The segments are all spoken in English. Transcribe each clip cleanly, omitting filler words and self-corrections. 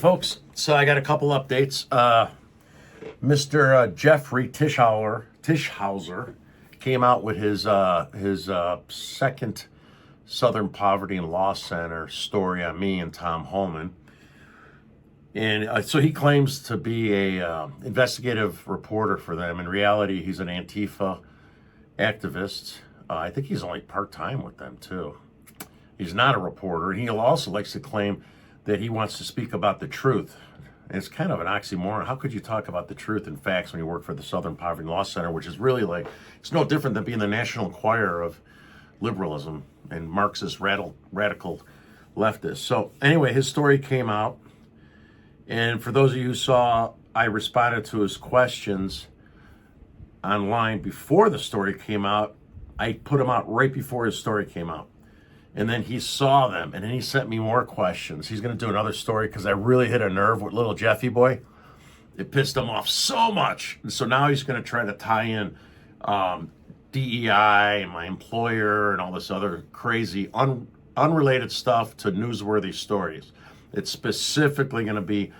Folks, so I got a couple updates. Mr. Jeffrey Tischauser came out with his second Southern Poverty and Law Center story on me and Tom Homan. And so he claims to be a investigative reporter for them. In reality, he's an Antifa activist. I think he's only part-time with them, too. He's not a reporter. And he also likes to claim that he wants to speak about the truth. And it's kind of an oxymoron. How could you talk about the truth and facts when you work for the Southern Poverty and Law Center, which is really like, it's no different than being the National Enquirer of liberalism and Marxist radical leftists. So anyway, his story came out. And for those of you who saw, I responded to his questions online before the story came out. I put them out right before his story came out. And then he saw them, and then he sent me more questions. He's going to do another story because I really hit a nerve with little Jeffy boy. It pissed him off so much. And so now he's going to try to tie in DEI and my employer and all this other crazy, unrelated stuff to newsworthy stories. It's specifically going to be,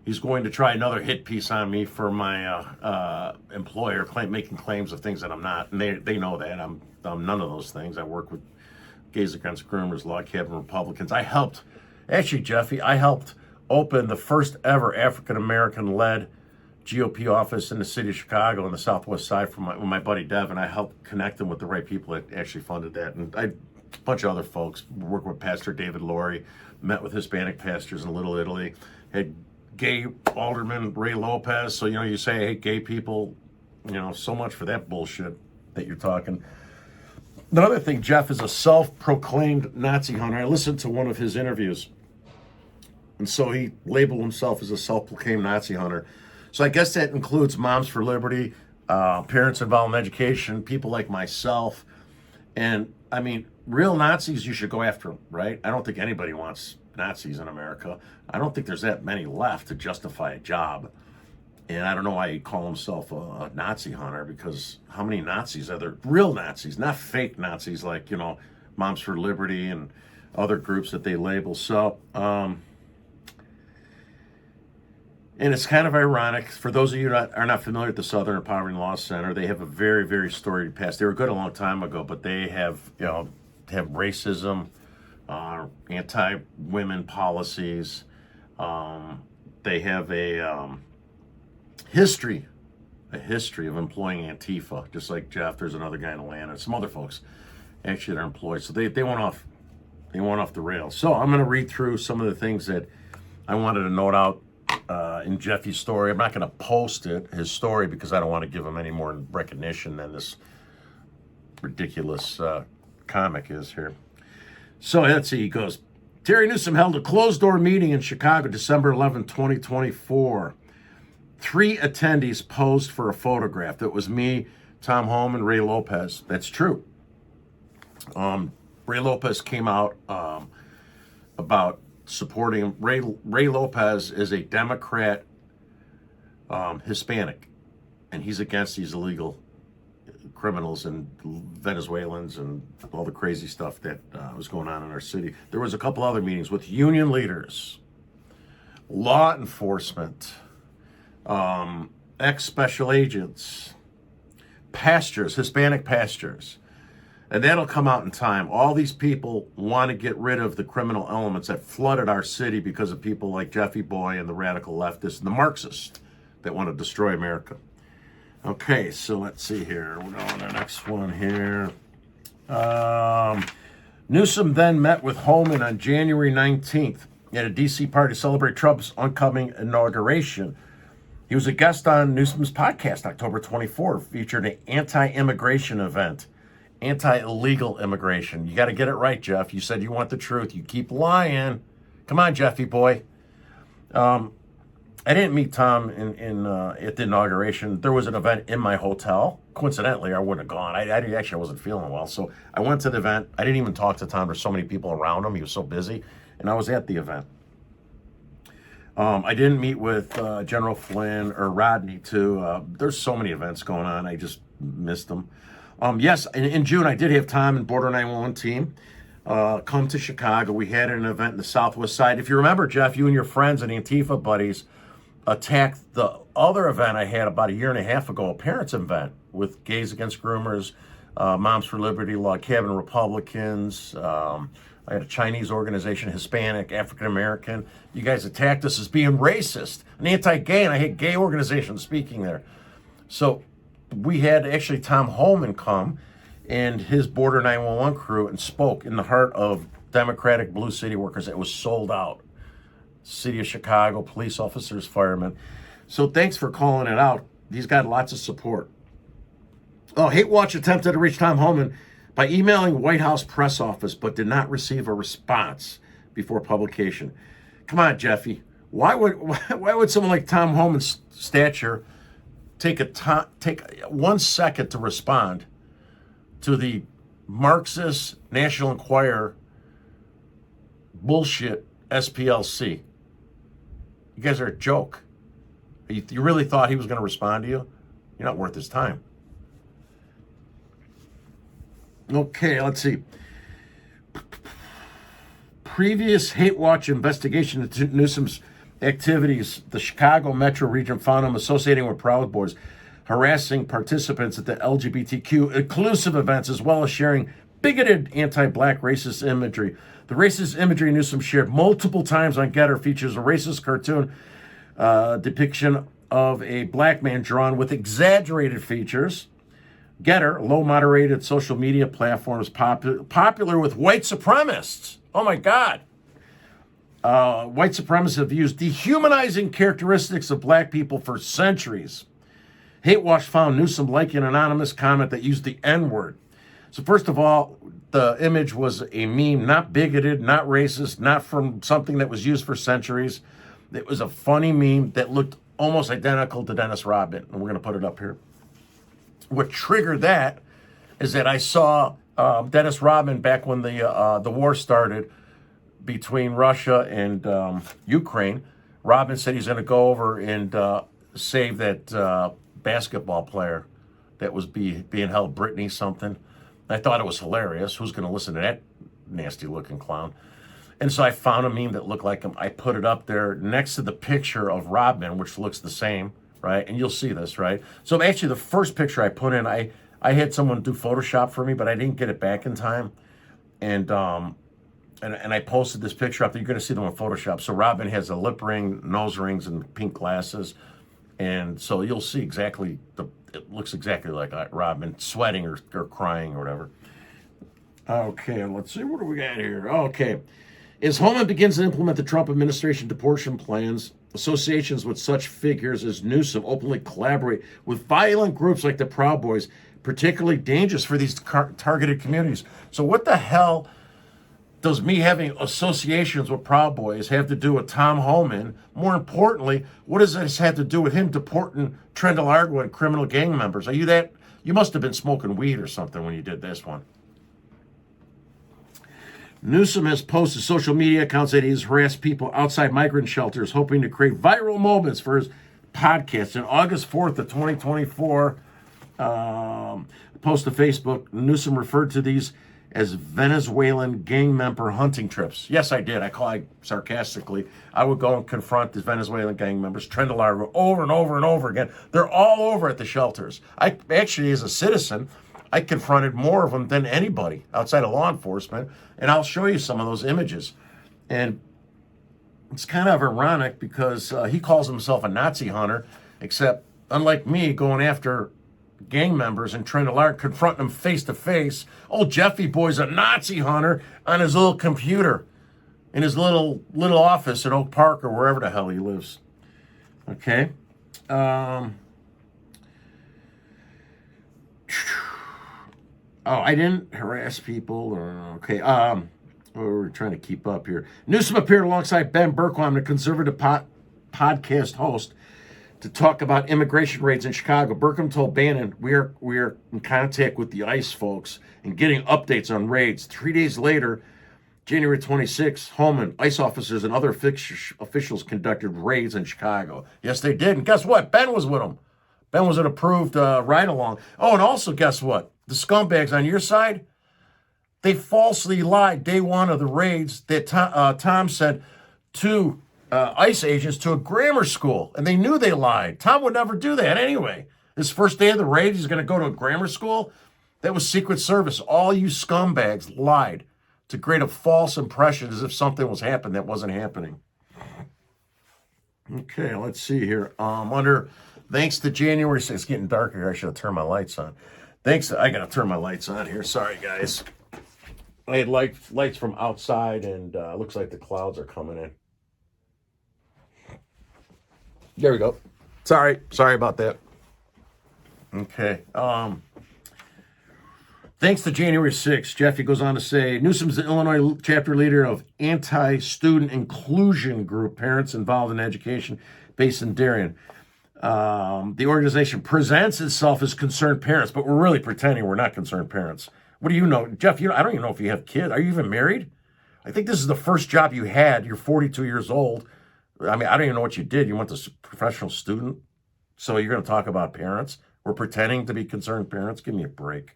he's going to try another hit piece on me for my employer, making claims of things that I'm not. And they know that. I'm none of those things. I work with Gays Against Groomers, Log Cabin Republicans. I helped open the first ever African-American-led GOP office in the city of Chicago on the southwest side with my buddy Devin. I helped connect them with the right people that actually funded that. And a bunch of other folks, worked with Pastor David Laurie, met with Hispanic pastors in Little Italy, had gay alderman Ray Lopez. So, you say, hey, gay people, so much for that bullshit that you're talking. Another thing, Jeff is a self-proclaimed Nazi hunter. I listened to one of his interviews, and so he labeled himself as a self-proclaimed Nazi hunter. So I guess that includes Moms for Liberty, parents involved in education, people like myself. And, I mean, real Nazis, you should go after them, right? I don't think anybody wants Nazis in America. I don't think there's that many left to justify a job. And I don't know why he call himself a Nazi hunter, because how many Nazis are there? Real Nazis, not fake Nazis like, Moms for Liberty and other groups that they label. So, and it's kind of ironic. For those of you that are not familiar with the Southern Poverty and Law Center, they have a very, very storied past. They were good a long time ago, but they have racism, anti-women policies. They have a history of employing Antifa, just like Jeff. There's another guy in Atlanta, some other folks actually that are employed. So they went off the rails. So I'm going to read through some of the things that I wanted to note out in Jeffy's story. I'm not going to post his story, because I don't want to give him any more recognition than this ridiculous comic is here. So let's see. He goes, Terry Newsome held a closed-door meeting in Chicago, December 11, 2024. 3 attendees posed for a photograph. That was me, Tom Homan, Ray Lopez. That's true. Ray Lopez came out about supporting him. Ray Lopez is a Democrat, Hispanic, and he's against these illegal criminals and Venezuelans and all the crazy stuff that was going on in our city. There was a couple other meetings with union leaders, law enforcement, ex-special agents, pastors, Hispanic pastors. And that'll come out in time. All these people want to get rid of the criminal elements that flooded our city because of people like Jeffy Boy and the radical leftists and the Marxists that want to destroy America. Okay, so let's see here. We're going to the next one here. Newsome then met with Homan on January 19th at a D.C. party to celebrate Trump's oncoming inauguration. He was a guest on Newsome's podcast, October 24, featured an anti-immigration event, anti-illegal immigration. You got to get it right, Jeff. You said you want the truth. You keep lying. Come on, Jeffy boy. I didn't meet Tom at the inauguration. There was an event in my hotel. Coincidentally, I wouldn't have gone. I wasn't feeling well, so I went to the event. I didn't even talk to Tom. There's so many people around him. He was so busy, and I was at the event. I didn't meet with General Flynn or Rodney, too. There's so many events going on. I just missed them. Yes, in June, I did have Tom and Border 911 team. come to Chicago. We had an event in the Southwest Side. If you remember, Jeff, you and your friends and Antifa buddies attacked the other event I had about a year and a half ago, a parents event with Gays Against Groomers, Moms for Liberty, Log Cabin Republicans. I had a Chinese organization, Hispanic, African American. You guys attacked us as being racist and anti-gay, and I had gay organizations speaking there. So we had actually Tom Homan come and his Border 911 crew and spoke in the heart of Democratic Blue City workers. It was sold out. City of Chicago, police officers, firemen. So thanks for calling it out. He's got lots of support. Oh, Hate Watch attempted to reach Tom Homan by emailing White House press office, but did not receive a response before publication. Come on, Jeffy. Why would someone like Tom Homan's stature take 1 second to respond to the Marxist National Enquirer bullshit SPLC? You guys are a joke. You really thought he was going to respond to you? You're not worth his time. Okay, let's see. Previous Hate Watch investigation into Newsom's activities, the Chicago metro region found him associating with Proud Boys, harassing participants at the LGBTQ inclusive events, as well as sharing bigoted anti-black racist imagery. The racist imagery Newsome shared multiple times on Getter features a racist cartoon depiction of a black man drawn with exaggerated features. Getter, low moderated social media platform, is popular with white supremacists. Oh my God. White supremacists have used dehumanizing characteristics of black people for centuries. Hate Watch found Newsome liking an anonymous comment that used the N-word. So first of all, the image was a meme, not bigoted, not racist, not from something that was used for centuries. It was a funny meme that looked almost identical to Dennis Rodman, and we're going to put it up here. What triggered that is that I saw Dennis Rodman back when the war started between Russia and Ukraine. Rodman said he's going to go over and save that basketball player that was being held, Brittany something. I thought it was hilarious. Who's going to listen to that nasty-looking clown? And so I found a meme that looked like him. I put it up there next to the picture of Rodman, which looks the same, right? And you'll see this, right? So actually, the first picture I put in, I had someone do Photoshop for me, but I didn't get it back in time. And I posted this picture up there. You're going to see them on Photoshop. So Rodman has a lip ring, nose rings, and pink glasses. And so you'll see exactly, it looks exactly like Rodman sweating or crying or whatever. Okay, let's see. What do we got here? Okay. As Homan begins to implement the Trump administration deportation plans, associations with such figures as Newsome openly collaborate with violent groups like the Proud Boys, particularly dangerous for these targeted communities. So what the hell does me having associations with Proud Boys have to do with Tom Homan? More importantly, what does this have to do with him deporting Trendle Argo and criminal gang members? Are you that? You must have been smoking weed or something when you did this one. Newsome has posted social media accounts that he's harassed people outside migrant shelters, hoping to create viral moments for his podcast. On August 4th of 2024, post to Facebook, Newsome referred to these as Venezuelan gang member hunting trips. Yes, I did. I sarcastically, I would go and confront these Venezuelan gang members, Trendle Argo, over and over and over again. They're all over at the shelters. I actually, as a citizen, I confronted more of them than anybody outside of law enforcement, and I'll show you some of those images. And it's kind of ironic because he calls himself a Nazi hunter, except unlike me going after gang members and Trendle Argo, confronting them face to face. Old Jeffy Boy's a Nazi hunter on his little computer in his little office at Oak Park or wherever the hell he lives. Okay. I didn't harass people. Okay. We're trying to keep up here. Newsome appeared alongside Ben Berquam, the conservative podcast host, to talk about immigration raids in Chicago. Berquam told Bannon, we are in contact with the ICE folks and getting updates on raids. 3 days later, January 26th, Homan, ICE officers, and other officials conducted raids in Chicago. Yes, they did. And guess what? Ben was with them. Ben was an approved ride-along. Oh, and also, guess what? The scumbags on your side, They falsely lied day one of the raids that Tom sent two ICE agents to a grammar school, and they knew they lied. Tom would never do that anyway. His first day of the raid, he's going to go to a grammar school? That was Secret Service. All you scumbags lied to create a false impression as if something was happening that wasn't happening. Okay, let's see here. Thanks to January 6th, it's getting darker here. I should have turned my lights on. I got to turn my lights on here. Sorry, guys. I had lights from outside, and looks like the clouds are coming in. There we go. Sorry about that. Okay. Thanks to January 6th, Jeffy goes on to say, Newsome's the Illinois chapter leader of anti-student inclusion group, Parents Involved in Education, based in Darien. The organization presents itself as concerned parents, but we're really pretending we're not concerned parents. What do you know? Jeff, I don't even know if you have kids. Are you even married? I think this is the first job you had. You're 42 years old. I mean, I don't even know what you did. You went to professional student. So you're going to talk about parents? We're pretending to be concerned parents? Give me a break.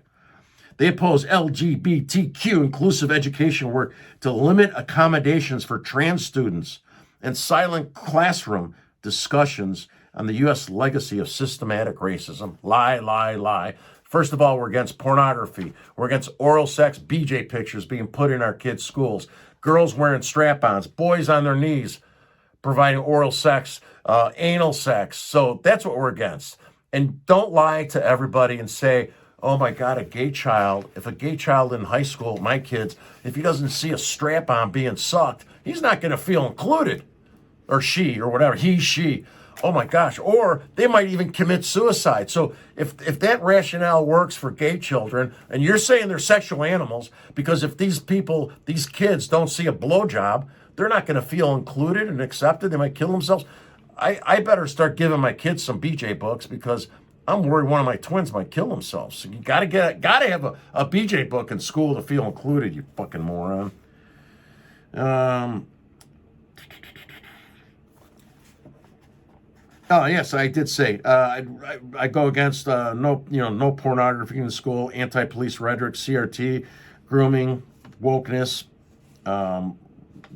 They oppose LGBTQ inclusive education work to limit accommodations for trans students and silent classroom discussions on the U.S. legacy of systematic racism. Lie. First of all, we're against pornography. We're against oral sex BJ pictures being put in our kids' schools. Girls wearing strap-ons, boys on their knees providing oral sex, anal sex. So that's what we're against. And don't lie to everybody and say, oh my God, if a gay child in high school, my kids, if he doesn't see a strap-on being sucked, he's not going to feel included. Or she, or whatever, he, she. Oh my gosh. Or they might even commit suicide. So if that rationale works for gay children, and you're saying they're sexual animals, because if these kids don't see a blowjob, they're not going to feel included and accepted. They might kill themselves. I better start giving my kids some BJ books because I'm worried one of my twins might kill themselves. So you gotta have a BJ book in school to feel included, you fucking moron. Oh yes, I did say I go against no pornography in school, anti-police rhetoric, CRT, grooming, wokeness.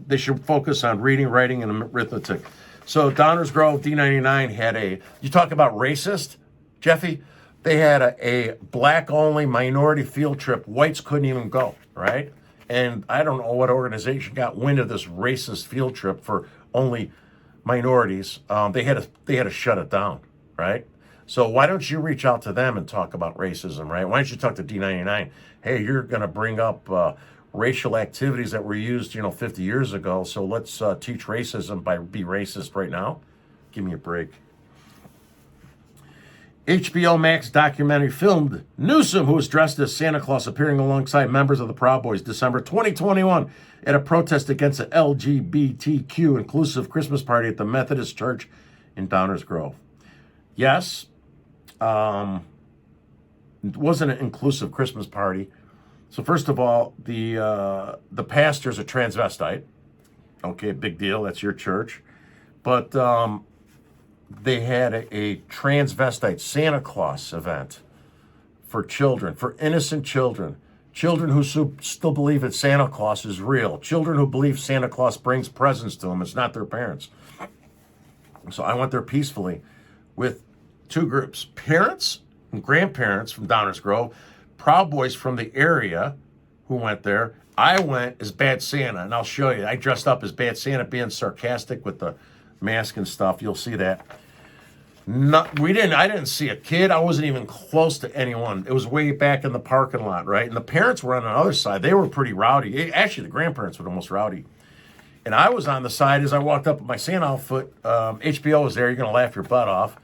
They should focus on reading, writing, and arithmetic. So Downers Grove D99 had you talk about racist, Jeffy? They had a black-only minority field trip. Whites couldn't even go, right? And I don't know what organization got wind of this racist field trip for only minorities. They had to shut it down, right? So why don't you reach out to them and talk about racism, right? Why don't you talk to D99? Hey, you're going to bring up racial activities that were used, 50 years ago. So let's teach racism by be racist right now. Give me a break. HBO Max documentary filmed Newsome, who was dressed as Santa Claus, appearing alongside members of the Proud Boys, December 2021, at a protest against the LGBTQ inclusive Christmas party at the Methodist Church in Downers Grove. Yes, it wasn't an inclusive Christmas party. So first of all, the pastor's a transvestite. Okay, big deal. That's your church. But they had a transvestite Santa Claus event for children, for innocent children who still believe that Santa Claus is real, children who believe Santa Claus brings presents to them. It's not their parents. So I went there peacefully with two groups, parents and grandparents from Downers Grove, Proud Boys from the area who went there. I went as Bad Santa, and I'll show you. I dressed up as Bad Santa, being sarcastic with the mask and stuff. You'll see that. I didn't see a kid. I wasn't even close to anyone. It was way back in the parking lot, right? And the parents were on the other side. They were pretty rowdy. Actually, the grandparents were the most rowdy. And I was on the side as I walked up with my Santa outfit. HBO was there. You're going to laugh your butt off.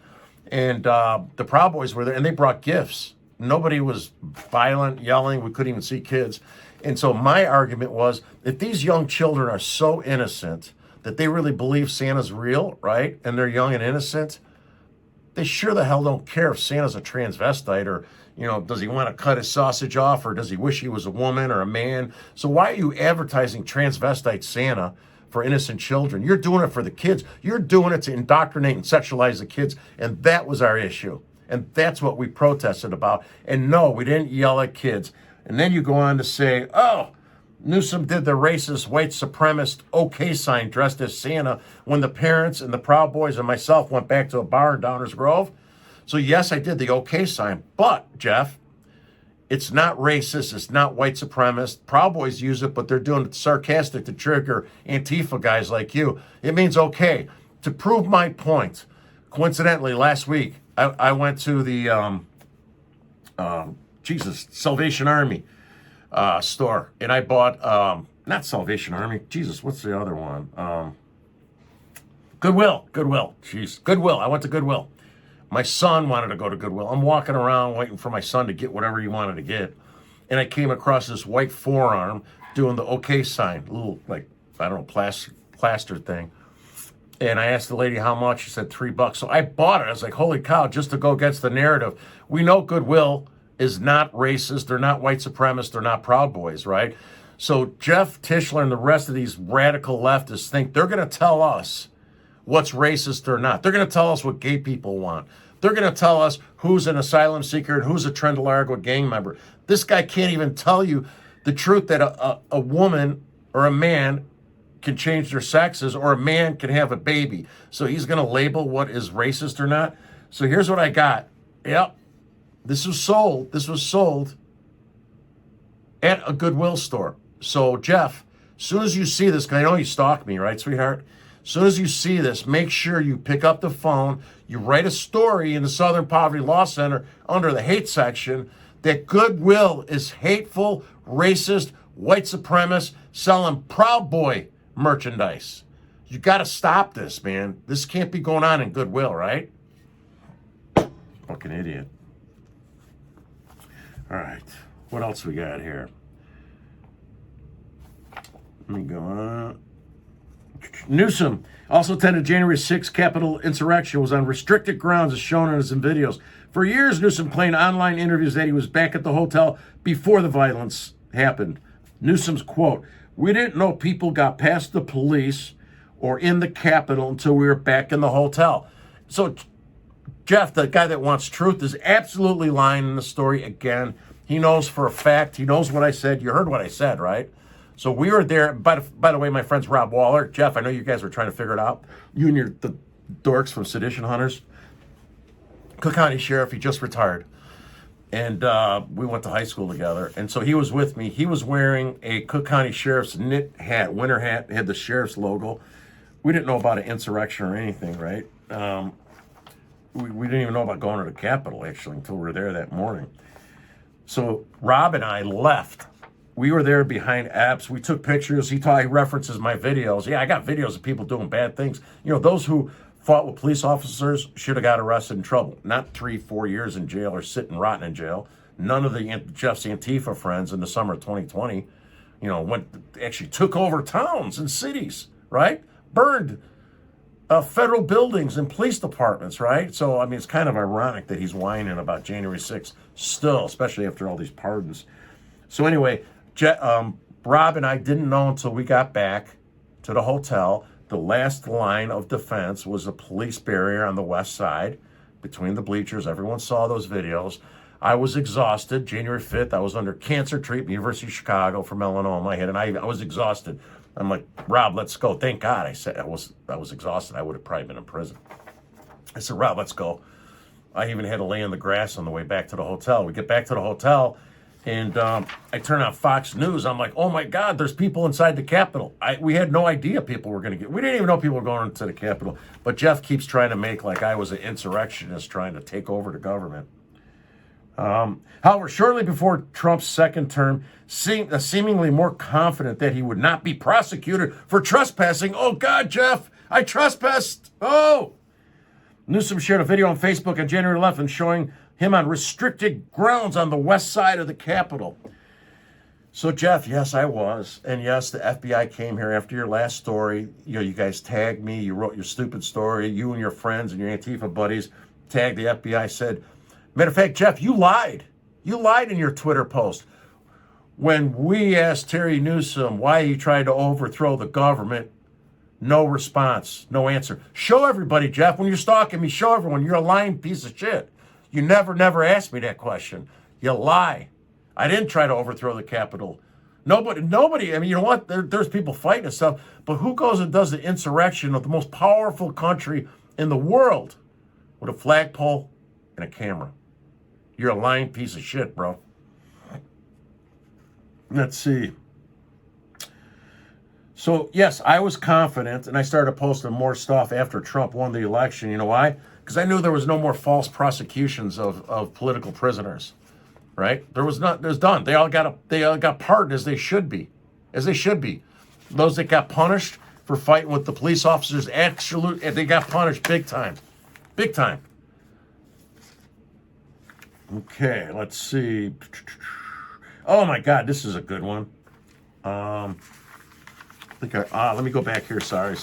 And the Proud Boys were there, and they brought gifts. Nobody was violent, yelling. We couldn't even see kids. And so my argument was, if these young children are so innocent that they really believe Santa's real, right, and they're young and innocent, they sure the hell don't care if Santa's a transvestite or, does he want to cut his sausage off or does he wish he was a woman or a man? So why are you advertising transvestite Santa for innocent children? You're doing it for the kids. You're doing it to indoctrinate and sexualize the kids. And that was our issue. And that's what we protested about. And no, we didn't yell at kids. And then you go on to say, oh, Newsome did the racist white supremacist OK sign dressed as Santa when the parents and the Proud Boys and myself went back to a bar in Downers Grove. So yes, I did the OK sign, but Jeff, it's not racist. It's not white supremacist. Proud Boys use it, but they're doing it sarcastic to trigger Antifa guys like you. It means okay. To prove my point, coincidentally, last week, I went to the Salvation Army store, and I bought not Salvation Army. Jesus, what's the other one? Goodwill. Jeez, Goodwill. I went to Goodwill. My son wanted to go to Goodwill. I'm walking around waiting for my son to get whatever he wanted to get, and I came across this white forearm doing the OK sign, little like I don't know plaster thing. And I asked the lady how much. She said $3. So I bought it. I was like, holy cow, just to go against the narrative. We know Goodwill is not racist. They're not white supremacists. They're not Proud Boys, right? So Jeff Tischler and the rest of these radical leftists think they're going to tell us what's racist or not. They're going to tell us what gay people want. They're going to tell us who's an asylum seeker and who's a Trent Largo gang member. This guy can't even tell you the truth that a woman or a man can change their sexes, or a man can have a baby. So he's going to label what is racist or not. So here's what I got. Yep. This was sold at a Goodwill store. So Jeff, as soon as you see this, because I know you stalk me, right, sweetheart? As soon as you see this, make sure you pick up the phone, you write a story in the Southern Poverty Law Center under the hate section that Goodwill is hateful, racist, white supremacist, selling Proud Boy merchandise. You got to stop this, man. This can't be going on in Goodwill, right? Fucking idiot. All right. What else we got here? Let me go on. Newsome also attended January 6th Capitol insurrection, was on restricted grounds as shown in some videos. For years, Newsome claimed in online interviews that he was back at the hotel before the violence happened. Newsome's quote, "We didn't know people got past the police or in the Capitol until we were back in the hotel." So Jeff, the guy that wants truth, is absolutely lying in the story again. He knows for a fact. He knows what I said. You heard what I said, right? So we were there. By the way, my friend's Rob Waller. Jeff, I know you guys were trying to figure it out. You and the dorks from Sedition Hunters. Cook County Sheriff, he just retired. And we went to high school together. And so he was with me. He was wearing a Cook County Sheriff's knit hat, winter hat, had the sheriff's logo. We didn't know about an insurrection or anything, right? We didn't even know about going to the Capitol, actually, until we were there that morning. So Rob and I left. We were there behind apps. We took pictures. He references my videos. Yeah, I got videos of people doing bad things. You know, those who fought with police officers should have got arrested in trouble. Not 3-4 years in jail or sitting rotten in jail. None of Jeff's Antifa friends in the summer of 2020, actually took over towns and cities, right? Burned federal buildings and police departments, right? So, I mean, it's kind of ironic that he's whining about January 6th still, especially after all these pardons. So anyway, Rob and I didn't know until we got back to the hotel. The last line of defense was a police barrier on the west side between the bleachers. Everyone saw those videos. I was exhausted. January 5th, I was under cancer treatment, University of Chicago for melanoma. I was exhausted. I'm like, Rob, let's go. Thank God. I said I was exhausted. I would have probably been in prison. I said, Rob, let's go. I even had to lay in the grass on the way back to the hotel. We get back to the hotel, and I turn on Fox News. I'm like, oh my God, there's people inside the Capitol. We had no idea people were going to get. We didn't even know people were going into the Capitol. But Jeff keeps trying to make like I was an insurrectionist trying to take over the government. However, shortly before Trump's second term, seemingly more confident that he would not be prosecuted for trespassing. Oh God, Jeff, I trespassed. Oh. Newsome shared a video on Facebook on January 11th showing him on restricted grounds on the west side of the Capitol. So, Jeff, yes, I was. And yes, the FBI came here after your last story. You guys tagged me. You wrote your stupid story. You and your friends and your Antifa buddies tagged the FBI, said, matter of fact, Jeff, you lied. You lied in your Twitter post. When we asked Terry Newsome why he tried to overthrow the government, no response, no answer. Show everybody, Jeff, when you're stalking me, show everyone you're a lying piece of shit. You never asked me that question. You lie. I didn't try to overthrow the Capitol. Nobody. I mean, you know what? There's people fighting and stuff, but who goes and does the insurrection of the most powerful country in the world with a flagpole and a camera? You're a lying piece of shit, bro. Let's see. So, yes, I was confident, and I started posting more stuff after Trump won the election. You know why? Because I knew there was no more false prosecutions of political prisoners, right? There's done. They all got pardoned as they should be. Those that got punished for fighting with the police officers, they got punished big time. Big time. Okay, let's see. Oh my God, this is a good one. Let me go back here. Sorry.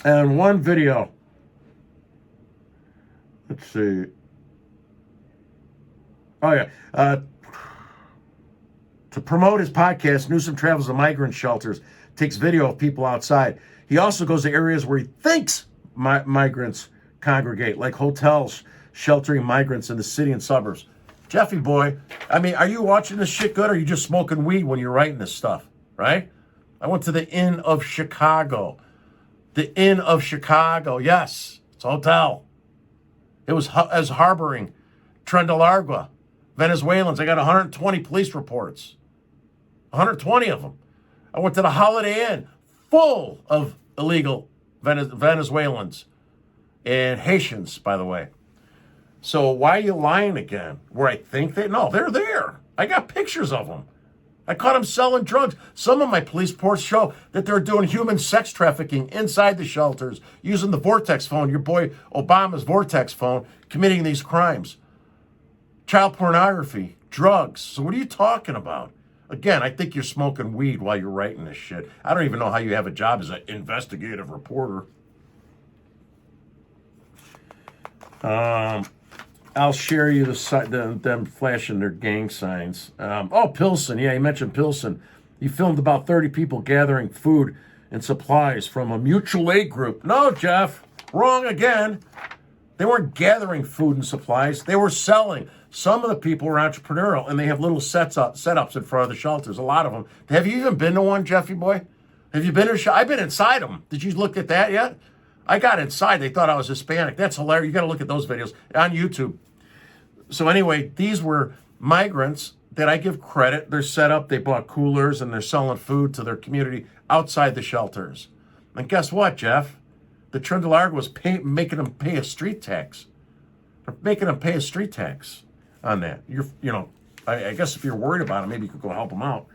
And one video. Let's see. Oh yeah. To promote his podcast, Newsome travels to migrant shelters, takes video of people outside. He also goes to areas where he thinks migrants congregate, like hotels sheltering migrants in the city and suburbs. Jeffy boy, I mean, are you watching this shit good, or are you just smoking weed when you're writing this stuff, right? I went to the Inn of Chicago. The Inn of Chicago, yes, it's a hotel. It was as harboring Trendelargua, Venezuelans. I got 120 police reports, 120 of them. I went to the Holiday Inn, full of illegal Venezuelans and Haitians, by the way. So why are you lying again? Where I think no, they're there. I got pictures of them. I caught them selling drugs. Some of my police reports show that they're doing human sex trafficking inside the shelters, using the Vortex phone, your boy Obama's Vortex phone, committing these crimes. Child pornography, drugs. So what are you talking about? Again, I think you're smoking weed while you're writing this shit. I don't even know how you have a job as an investigative reporter. I'll share you them flashing their gang signs. Pilsen. Yeah, he mentioned Pilsen. He filmed about 30 people gathering food and supplies from a mutual aid group. No, Jeff, wrong again. They weren't gathering food and supplies. They were selling. Some of the people were entrepreneurial, and they have little setups in front of the shelters, a lot of them. Have you even been to one, Jeffy boy? Have you been to I've been inside them. Did you look at that yet? I got inside. They thought I was Hispanic. That's hilarious. You got to look at those videos on YouTube. So anyway, these were migrants that I give credit. They're set up. They bought coolers, and they're selling food to their community outside the shelters. And guess what, Jeff? The Trendelargua was making them pay a street tax. They're making them pay a street tax on that. I guess if you're worried about it, maybe you could go help them out.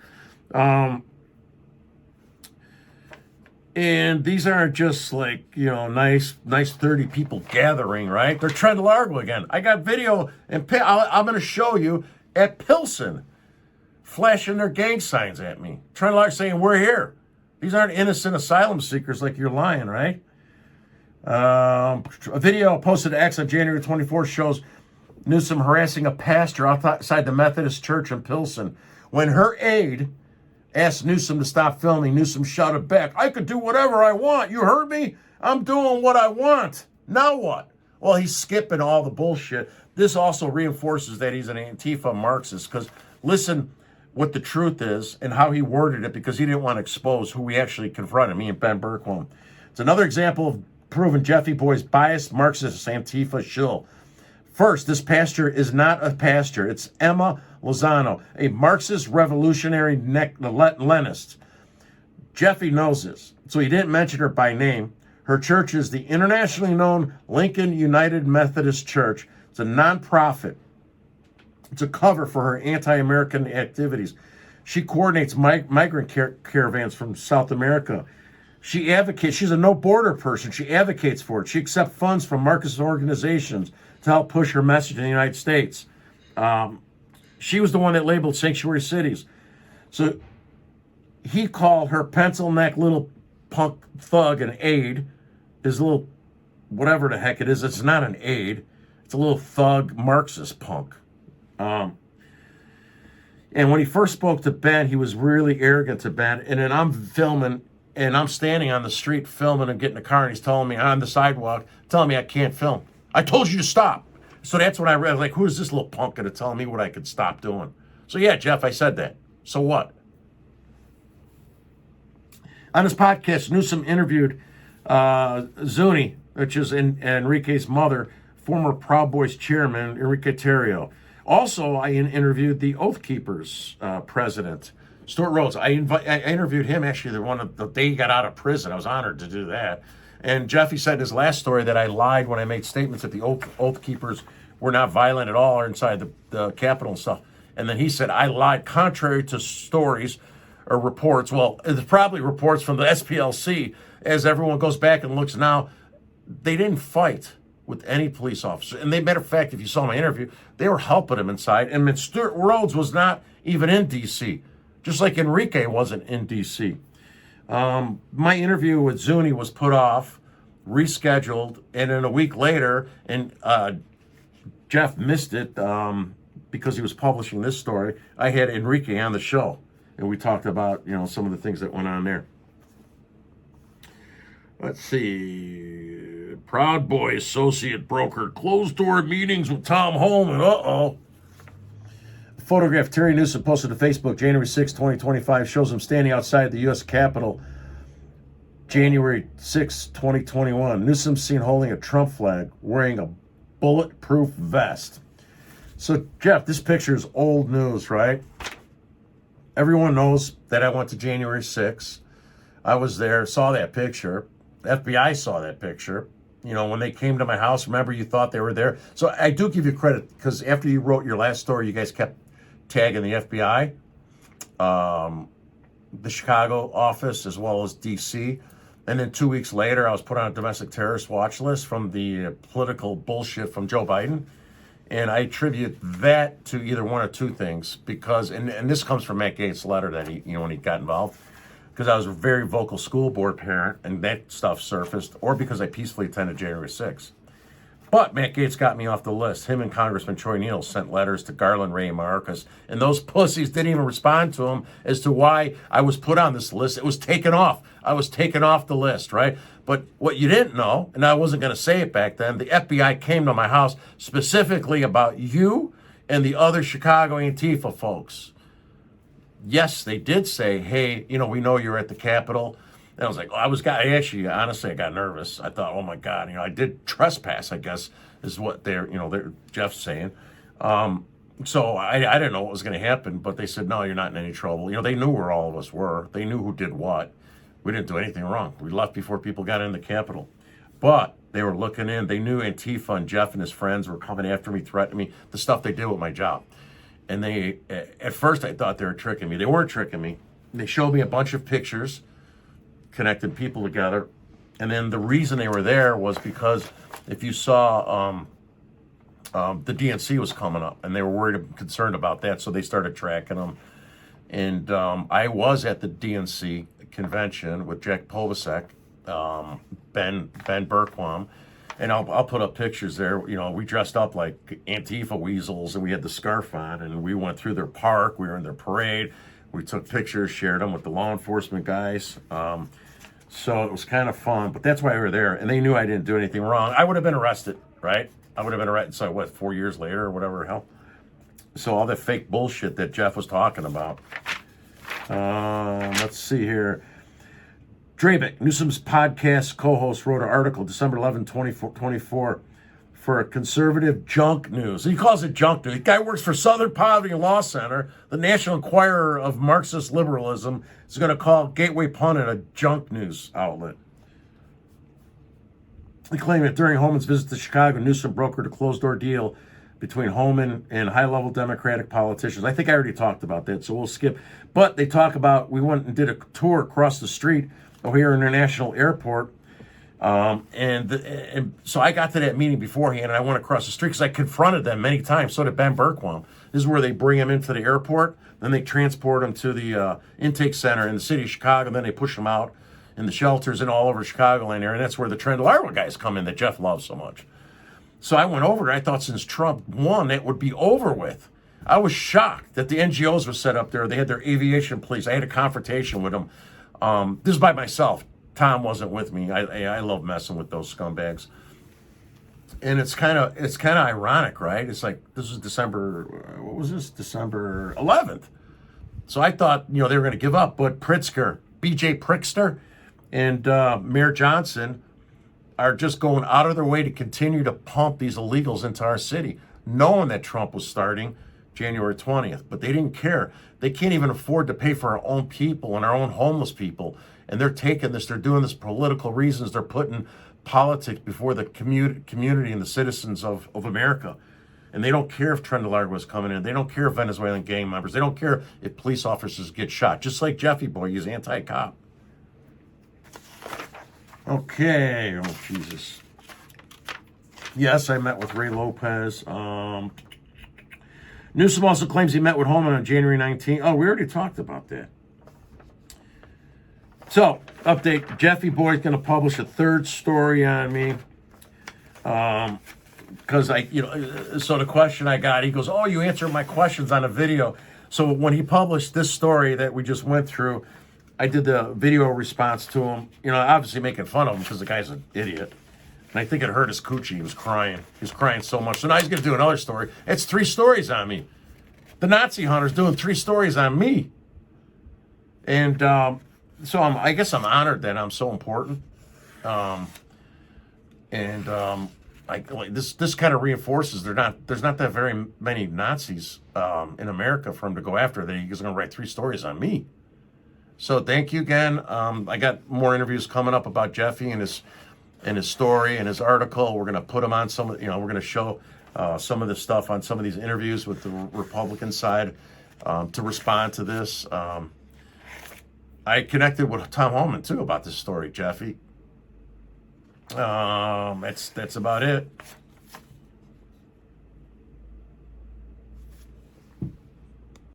And these aren't just like, nice 30 people gathering, right? They're Trendelargua again. I got video, and I'm going to show you at Pilsen, flashing their gang signs at me. Trendelargua saying, we're here. These aren't innocent asylum seekers like you're lying, right? A video posted to X on January 24th shows Newsome harassing a pastor outside the Methodist church in Pilsen. When her aide asked Newsome to stop filming, Newsome shouted back, I could do whatever I want. You heard me? I'm doing what I want. Now what? Well, he's skipping all the bullshit. This also reinforces that he's an Antifa Marxist, because listen what the truth is and how he worded it, because he didn't want to expose who we actually confronted, me and Ben Berkholm. It's another example of proving Jeffy Boy's biased Marxist Antifa shill. First, this pastor is not a pastor. It's Emma Lozano, a Marxist revolutionary Leninist. Jeffy knows this, so he didn't mention her by name. Her church is the internationally known Lincoln United Methodist Church. It's a nonprofit. It's a cover for her anti-American activities. She coordinates migrant caravans from South America. She advocates. She's a no-border person. She advocates for it. She accepts funds from Marxist organizations to help push her message in the United States. She was the one that labeled sanctuary cities. So he called her pencil neck little punk thug an aide. His little, whatever the heck it is, it's not an aide. It's a little thug Marxist punk. And when he first spoke to Ben, he was really arrogant to Ben. And then I'm filming, and I'm standing on the street filming and getting in the car, and he's telling me on the sidewalk, telling me I can't film. I told you to stop. So that's when I read, like, who is this little punk going to tell me what I could stop doing? So yeah, Jeff, I said that. So what? On his podcast, Newsome interviewed Zuni, which is Enrique's mother, former Proud Boys chairman, Enrique Terrio. Also, I interviewed the Oath Keepers president, Stuart Rhodes. I interviewed him actually the day he got out of prison. I was honored to do that. And Jeff, he said in his last story that I lied when I made statements that the Oath Keepers were not violent at all or inside the Capitol and stuff. And then he said I lied contrary to stories or reports. Well, it's probably reports from the SPLC. As everyone goes back and looks now, they didn't fight with any police officer. And they, matter of fact, if you saw my interview, they were helping him inside. And Stuart Rhodes was not even in D.C., just like Enrique wasn't in D.C. My interview with Zuni was put off, rescheduled, and then a week later, and Jeff missed it because he was publishing this story, I had Enrique on the show, and we talked about, some of the things that went on there. Let's see. Proud Boy Associate broker closed-door meetings with Tom Homan. Uh-oh. The photograph Terry Newsome posted to Facebook January 6, 2025 shows him standing outside the U.S. Capitol January 6, 2021. Newsome seen holding a Trump flag, wearing a bulletproof vest. So, Jeff, this picture is old news, right? Everyone knows that I went to January 6. I was there, saw that picture. The FBI saw that picture. When they came to my house, remember, you thought they were there. So I do give you credit because after you wrote your last story, you guys kept tagging the FBI, the Chicago office, as well as D.C. And then 2 weeks later, I was put on a domestic terrorist watch list from the political bullshit from Joe Biden. And I attribute that to either one or two things because, and this comes from Matt Gaetz' letter that he, when he got involved, because I was a very vocal school board parent and that stuff surfaced, or because I peacefully attended January 6th. But Matt Gaetz got me off the list. Him and Congressman Troy Neal sent letters to Garland, Ray, and Marcus, and those pussies didn't even respond to him as to why I was put on this list. It was taken off. I was taken off the list, right? But what you didn't know, and I wasn't going to say it back then, the FBI came to my house specifically about you and the other Chicago Antifa folks. Yes, they did say, hey, we know you're at the Capitol. And I was like, honestly, I got nervous. I thought, oh my God, I did trespass, I guess, is what they're Jeff's saying. So I didn't know what was going to happen, but they said, no, you're not in any trouble. They knew where all of us were. They knew who did what. We didn't do anything wrong. We left before people got in the Capitol. But they were looking in. They knew Antifa and Jeff and his friends were coming after me, threatening me, the stuff they did with my job. And they, at first I thought they were tricking me. They weren't tricking me. They showed me a bunch of pictures, connected people together. And then the reason they were there was because if you saw the DNC was coming up and they were worried and concerned about that. So they started tracking them. And I was at the DNC convention with Jack Povacek, Ben Berquam, and I'll put up pictures there. We dressed up like Antifa weasels and we had the scarf on and we went through their park. We were in their parade. We took pictures, shared them with the law enforcement guys. So it was kind of fun, but that's why we were there. And they knew I didn't do anything wrong. I would have been arrested, right? I would have been arrested, so 4 years later or whatever the hell? So all that fake bullshit that Jeff was talking about. Let's see here. Drabeck, Newsom's podcast co-host, wrote an article December 11, 2024 for conservative junk news. He calls it junk news. The guy works for Southern Poverty Law Center. The National Enquirer of Marxist Liberalism is going to call Gateway Pundit a junk news outlet. He claimed that during Homan's visit to Chicago, Newsome brokered a closed-door deal between Homan and high-level Democratic politicians. I think I already talked about that, so we'll skip. But they talk about, we went and did a tour across the street O'Hare International Airport, and so I got to that meeting beforehand, and I went across the street because I confronted them many times. So did Ben Berquam. This is where they bring him into the airport, then they transport him to the intake center in the city of Chicago, and then they push him out in the shelters and all over Chicagoland area, and that's where the Trend Larva guys come in that Jeff loves so much. So I went over there. I thought since Trump won, it would be over with. I was shocked that the NGOs were set up there. They had their aviation police. I had a confrontation with them. This is by myself. Tom wasn't with me. I love messing with those scumbags. And it's kind of ironic, right? It's like this is December. What was this? December 11th. So I thought, they were going to give up, but Pritzker, B.J. Pritzker, and Mayor Johnson are just going out of their way to continue to pump these illegals into our city, knowing that Trump was starting January 20th. But they didn't care. They can't even afford to pay for our own people and our own homeless people. And they're taking this, they're doing this for political reasons. They're putting politics before the community and the citizens of America. And they don't care if Trent Largo is coming in. They don't care if Venezuelan gang members. They don't care if police officers get shot. Just like Jeffy Boy, he's anti-cop. Okay. Oh, Jesus. Yes, I met with Ray Lopez. Newsome also claims he met with Homan on January 19th. Oh, we already talked about that. So, update. Jeffy Boy's going to publish a third story on me. Because so the question I got, he goes, oh, you answered my questions on a video. So when he published this story that we just went through, I did the video response to him, obviously making fun of him because the guy's an idiot. And I think it hurt his coochie. He was crying. He was crying so much. So now he's going to do another story. It's 3 stories on me. The Nazi hunter's doing 3 stories on me. And so I guess I'm honored that I'm so important. This kind of reinforces there's not that very many Nazis in America for him to go after. That he's going to write 3 stories on me. So thank you again. I got more interviews coming up about Jeffy and his story and his article. We're going to put him on we're going to show some of the stuff on some of these interviews with the Republican side to respond to this. I connected with Tom Homan too about this story, Jeffy. That's about it.